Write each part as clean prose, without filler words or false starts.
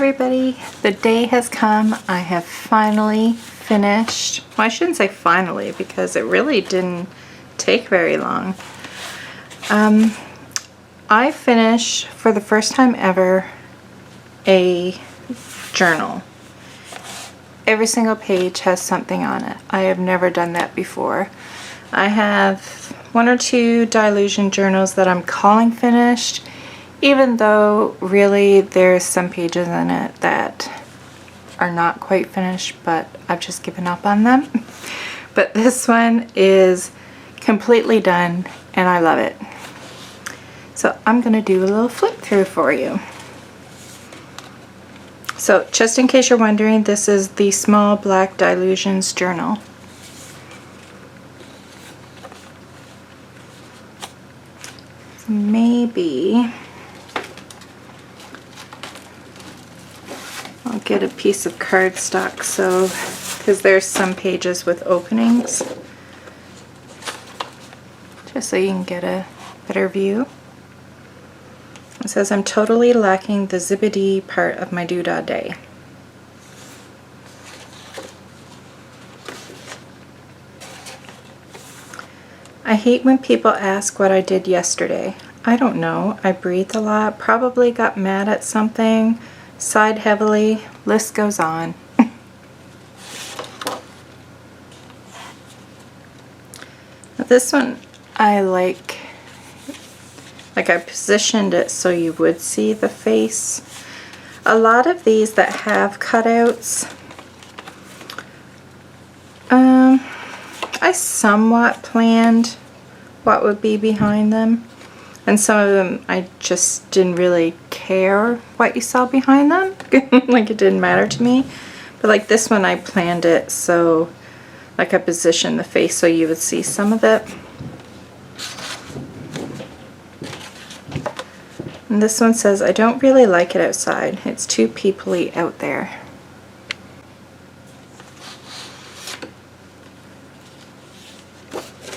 everybody, the day has come. I have finally finished. Well, I shouldn't say finally because it really didn't take very long. I finished for the first time ever a journal. Every single page has something on it. I have never done that before. I have one or two Dylusion journals that I'm calling finished, even though really there's some pages in it that are not quite finished, but I've just given up on them. But this one is completely done and I love it. So I'm going to do a little flip through for you. So just in case you're wondering, this is the small black Dylusions journal. Maybe I'll get a piece of cardstock, so because there's some pages with openings, just so you can get a better view. It says, I'm totally lacking the zippity part of my doodah day. I hate when people ask what I did yesterday. I don't know. I breathed a lot, probably got mad at something, sighed heavily, list goes on. This one I like I positioned it so you would see the face. A lot of these that have cutouts, I somewhat planned what would be behind them, and some of them I just didn't really care what you saw behind them. Like, it didn't matter to me. But like this one, I planned it so like I positioned the face so you would see some of it. And this one says, I don't really like it outside. It's too people-y out there.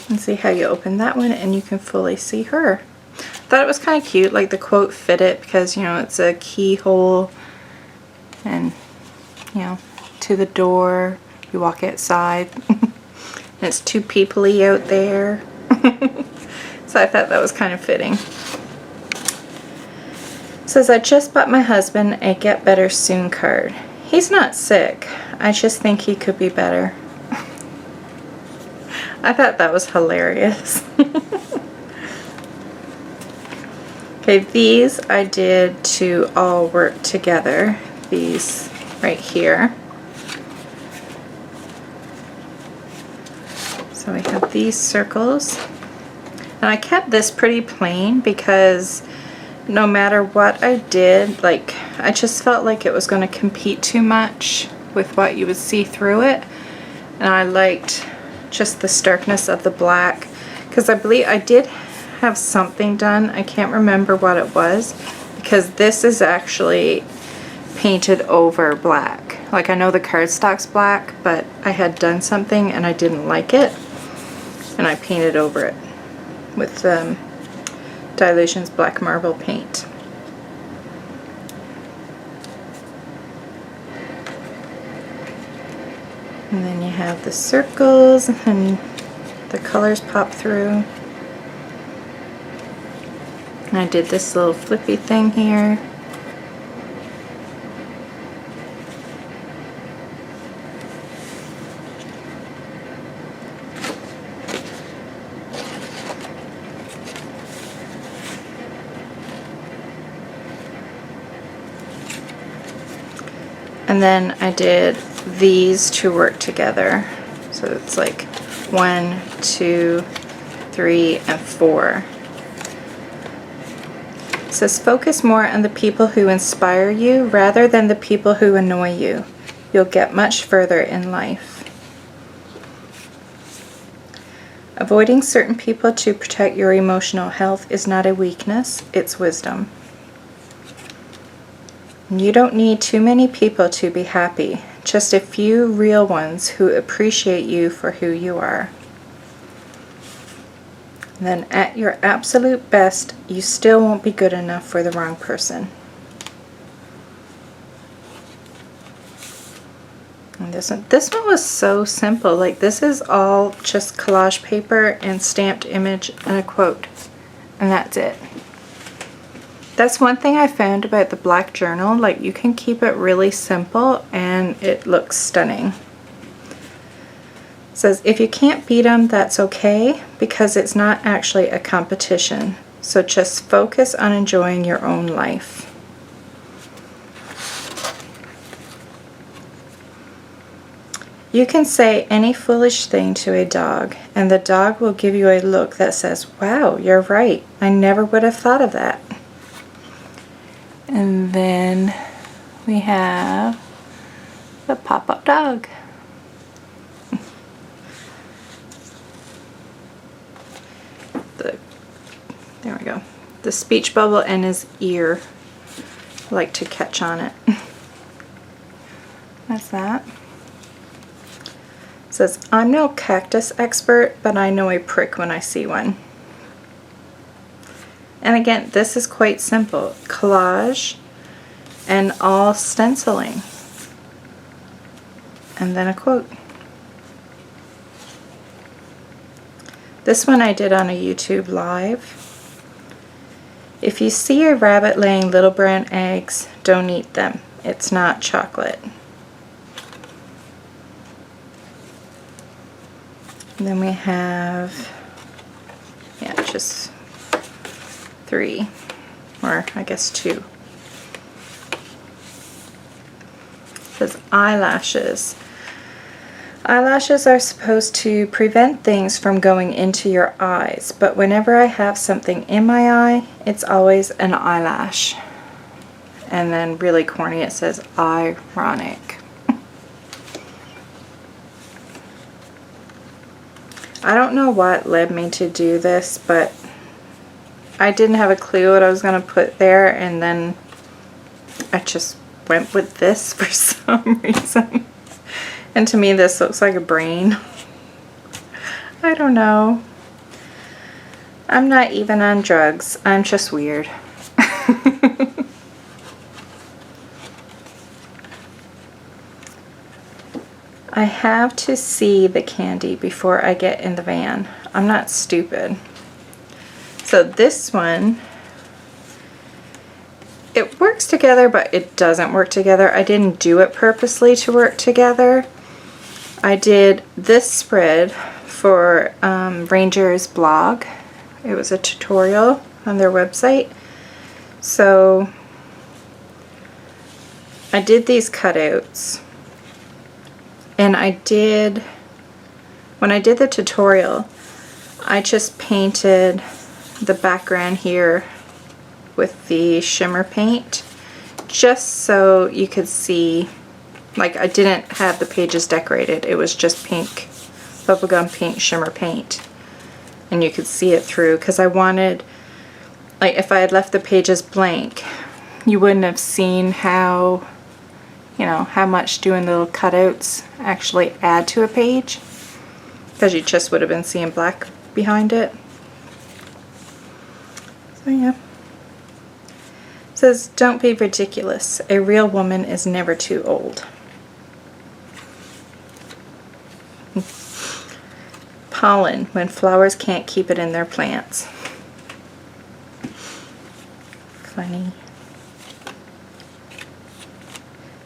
And see how you open that one and you can fully see her. Thought it was kind of cute, like the quote fit it because, you know, it's a keyhole and, you know, to the door, you walk outside. And it's too people-y out there. So I thought that was kind of fitting. It says, I just bought my husband a get better soon card. He's not sick. I just think he could be better. I thought that was hilarious. Okay, these I did to all work together. These right here. So we have these circles. And I kept this pretty plain because no matter what I did, like, I just felt like it was going to compete too much with what you would see through it. And I liked just the starkness of the black, because I believe I did have something done. I can't remember what it was, because this is actually painted over black. Like, I know the cardstock's black, but I had done something and I didn't like it, and I painted over it with Dylusions black marble paint. And then you have the circles and the colors pop through. And I did this little flippy thing here. And then I did these to work together. So it's like 1, 2, 3, and 4. It says, focus more on the people who inspire you rather than the people who annoy you. You'll get much further in life. Avoiding certain people to protect your emotional health is not a weakness, it's wisdom. You don't need too many people to be happy, just a few real ones who appreciate you for who you are. And then at your absolute best, you still won't be good enough for the wrong person. find this one. This one was so simple. Like, this is all just collage paper and stamped image and a quote. And that's it. That's one thing I found about the black journal. Like, you can keep it really simple and it looks stunning. It says, if you can't beat them, that's okay, because it's not actually a competition. So just focus on enjoying your own life. You can say any foolish thing to a dog, and the dog will give you a look that says, wow, you're right. I never would have thought of that. And then we have the pop-up dog. There we go. The speech bubble and his ear. I like to catch on it. That's that. It says, I'm no cactus expert, but I know a prick when I see one. And again, this is quite simple. Collage and all stenciling. And then a quote. This one I did on a YouTube live. If you see a rabbit laying little brown eggs, don't eat them. It's not chocolate. And then we have, yeah, just 3, or I guess 2. It says eyelashes. Eyelashes are supposed to prevent things from going into your eyes, but whenever I have something in my eye, it's always an eyelash. And then really corny, it says ironic. I don't know what led me to do this, but I didn't have a clue what I was going to put there, and then I just went with this for some reason. And to me this looks like a brain. I don't know. I'm not even on drugs. I'm just weird. I have to see the candy before I get in the van. I'm not stupid. So this one, it works together, but it doesn't work together. I didn't do it purposely to work together. I did this spread for Ranger's blog. It was a tutorial on their website. So I did these cutouts. And when I did the tutorial, I just painted the background here with the shimmer paint, just so you could see, like, I didn't have the pages decorated. It was just pink, bubblegum pink shimmer paint. And you could see it through, because I wanted, like, if I had left the pages blank, you wouldn't have seen how, you know, how much doing little cutouts actually add to a page, because you just would have been seeing black behind it. So yeah. It says, don't be ridiculous. A real woman is never too old. Pollen, when flowers can't keep it in their plants. Funny.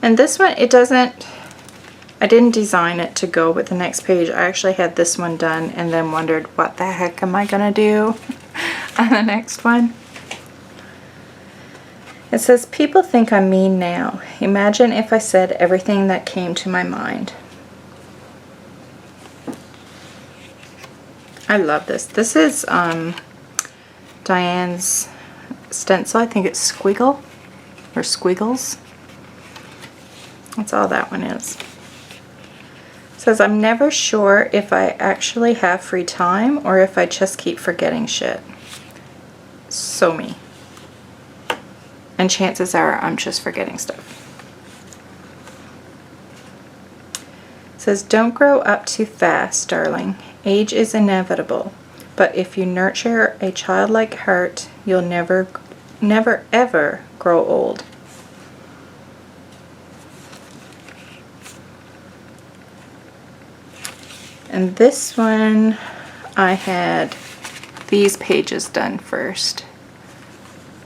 And this one, it doesn't, I didn't design it to go with the next page. I actually had this one done and then wondered, what the heck am I gonna do on the next one? It says, people think I'm mean now. Imagine if I said everything that came to my mind. I love this. This is Diane's stencil. I think it's Squiggle or Squiggles. That's all that one is. It says, I'm never sure if I actually have free time or if I just keep forgetting shit. So me. And chances are I'm just forgetting stuff. It says, don't grow up too fast, darling. Age is inevitable. But if you nurture a childlike heart, you'll never ever grow old. And this one, I had these pages done first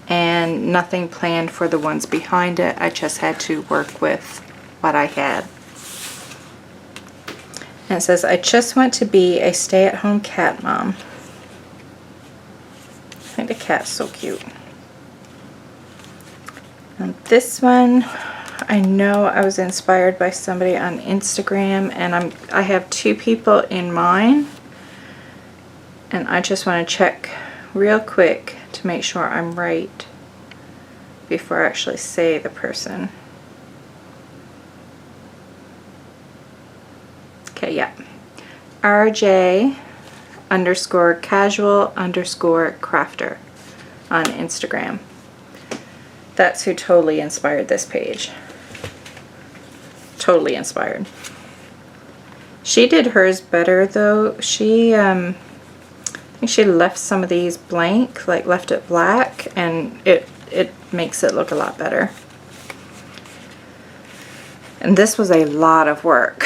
and nothing planned for the ones behind it. I just had to work with what I had. And it says, I just want to be a stay-at-home cat mom. I think the cat's so cute. And this one, I know I was inspired by somebody on Instagram, and I have 2 people in mind, and I just want to check real quick to make sure I'm right before I actually say the person. Okay, yeah. RJ_casual_crafter on Instagram. That's who totally inspired this page. Totally inspired. She did hers better though. She, I think she left some of these blank, like left it black, and it makes it look a lot better. And this was a lot of work.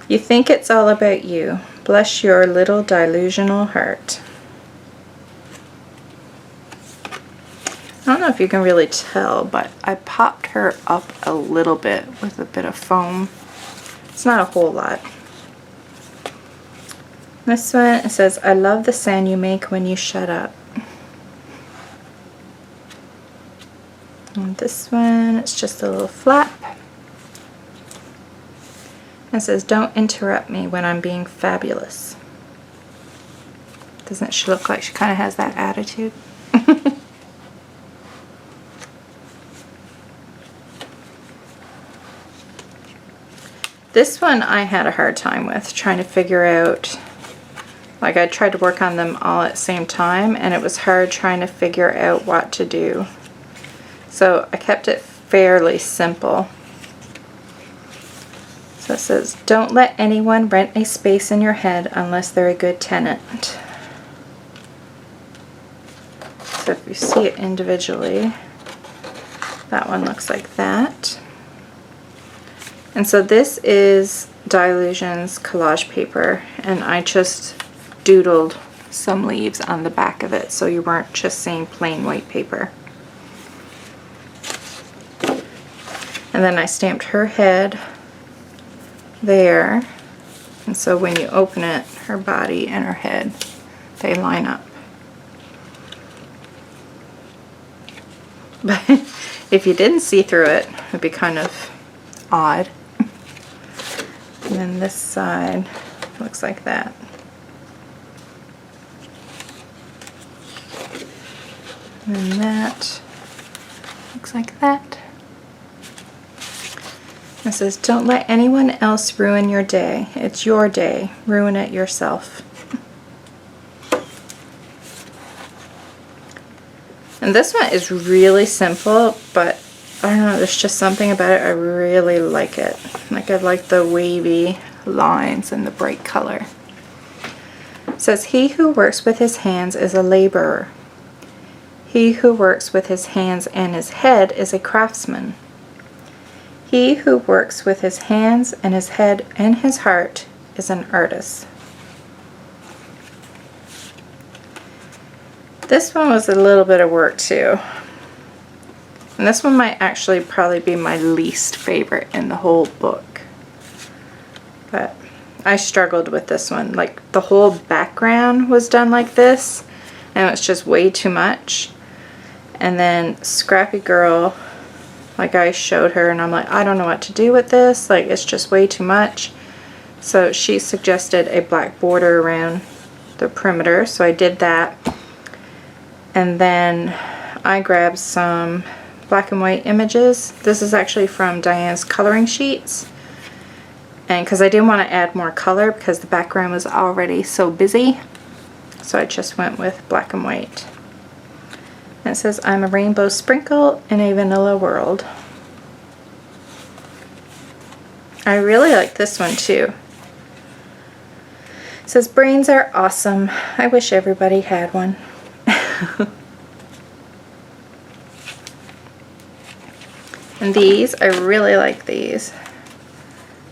You think it's all about you. Bless your little delusional heart. I don't know if you can really tell, but I popped her up a little bit with a bit of foam. It's not a whole lot. This one, it says, I love the sound you make when you shut up. And this one, it's just a little flap. It says, don't interrupt me when I'm being fabulous. Doesn't she look like she kind of has that attitude? This one I had a hard time with, trying to figure out, like I tried to work on them all at the same time, and it was hard trying to figure out what to do. So I kept it fairly simple. So it says, don't let anyone rent a space in your head unless they're a good tenant. So if you see it individually, that one looks like that. And so this is Dylusions collage paper, and I just doodled some leaves on the back of it so you weren't just seeing plain white paper. And then I stamped her head there, and so when you open it, her body and her head, they line up. But if you didn't see through it, it'd be kind of odd. And then this side looks like that. And then that looks like that. It says, don't let anyone else ruin your day. It's your day. Ruin it yourself. And this one is really simple, but I don't know, there's just something about it, I really like it. Like I like the wavy lines and the bright color. It says, he who works with his hands is a laborer. He who works with his hands and his head is a craftsman. He who works with his hands and his head and his heart is an artist. This one was a little bit of work too. And this one might actually probably be my least favorite in the whole book. But I struggled with this one. Like the whole background was done like this, and it's just way too much. And then Scrappy Girl, like I showed her and I'm like, I don't know what to do with this. Like it's just way too much. So she suggested a black border around the perimeter. So I did that. And then I grabbed some black and white images. This is actually from Diane's coloring sheets. And because I didn't want to add more color because the background was already so busy. So I just went with black and white. And it says, I'm a rainbow sprinkle in a vanilla world. I really like this one too. It says, brains are awesome. I wish everybody had one. And these, I really like these.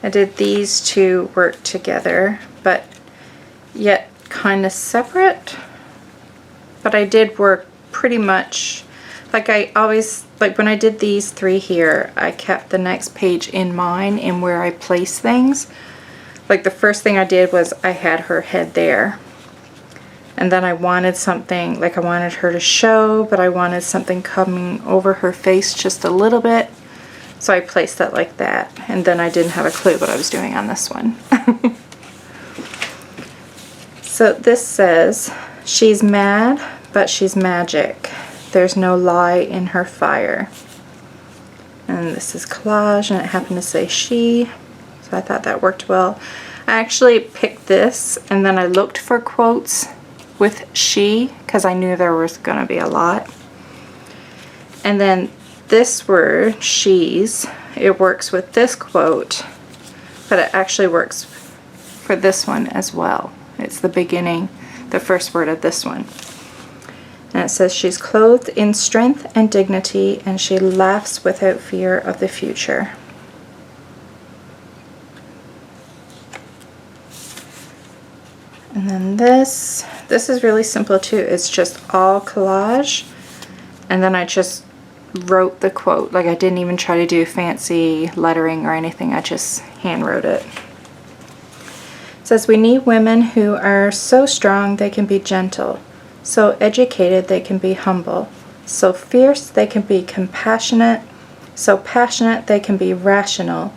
I did these two work together, but yet kind of separate. But I did work pretty much, like I always, like when I did these three here, I kept the next page in mind and where I place things. Like the first thing I did was I had her head there. And then I wanted something, like I wanted her to show, but I wanted something coming over her face just a little bit. So I placed that like that. And then I didn't have a clue what I was doing on this one. So this says, she's mad, but she's magic. There's no lie in her fire. And this is collage, and it happened to say she. So I thought that worked well. I actually picked this, and then I looked for quotes with she, because I knew there was going to be a lot. And then this word, she's, it works with this quote, but it actually works for this one as well. It's the beginning, the first word of this one. And it says, she's clothed in strength and dignity, and she laughs without fear of the future. And then this is really simple too. It's just all collage. And then I just wrote the quote. Like I didn't even try to do fancy lettering or anything. I just hand wrote it. It says, we need women who are so strong they can be gentle, so educated they can be humble, so fierce they can be compassionate, so passionate they can be rational,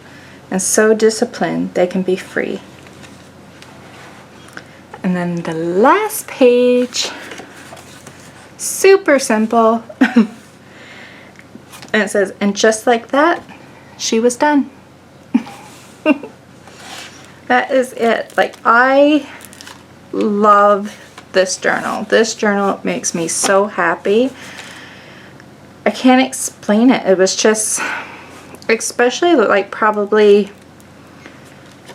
and so disciplined they can be free. And then the last page, super simple. And it says, and just like that, she was done. That is it. Like, I love this journal. This journal makes me so happy. I can't explain it. It was just, especially like probably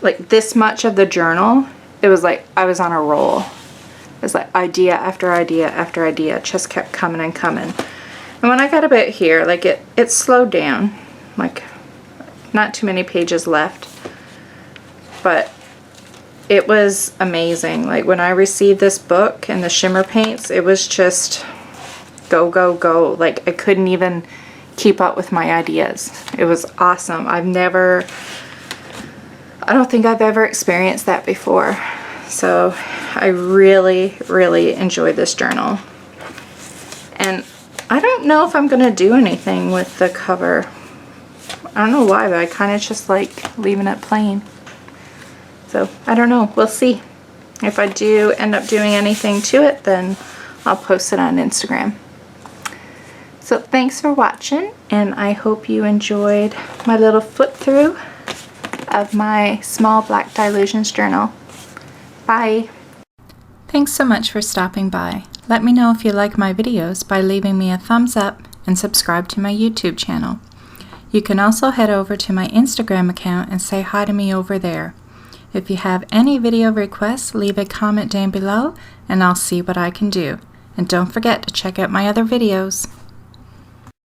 like this much of the journal, it was like I was on a roll. It was like idea after idea after idea just kept coming and coming. And when I got about here, like it slowed down. Like not too many pages left. But it was amazing. Like when I received this book and the shimmer paints, it was just go, go, go. Like I couldn't even keep up with my ideas. It was awesome. I don't think I've ever experienced that before. So I really, really enjoyed this journal. And I don't know if I'm going to do anything with the cover. I don't know why, but I kind of just like leaving it plain. So I don't know. We'll see. If I do end up doing anything to it, then I'll post it on Instagram. So thanks for watching, and I hope you enjoyed my little flip through of my small black Dylusions journal. Bye. Thanks so much for stopping by. Let me know if you like my videos by leaving me a thumbs up and subscribe to my YouTube channel. You can also head over to my Instagram account and say hi to me over there. If you have any video requests, leave a comment down below and I'll see what I can do. And don't forget to check out my other videos.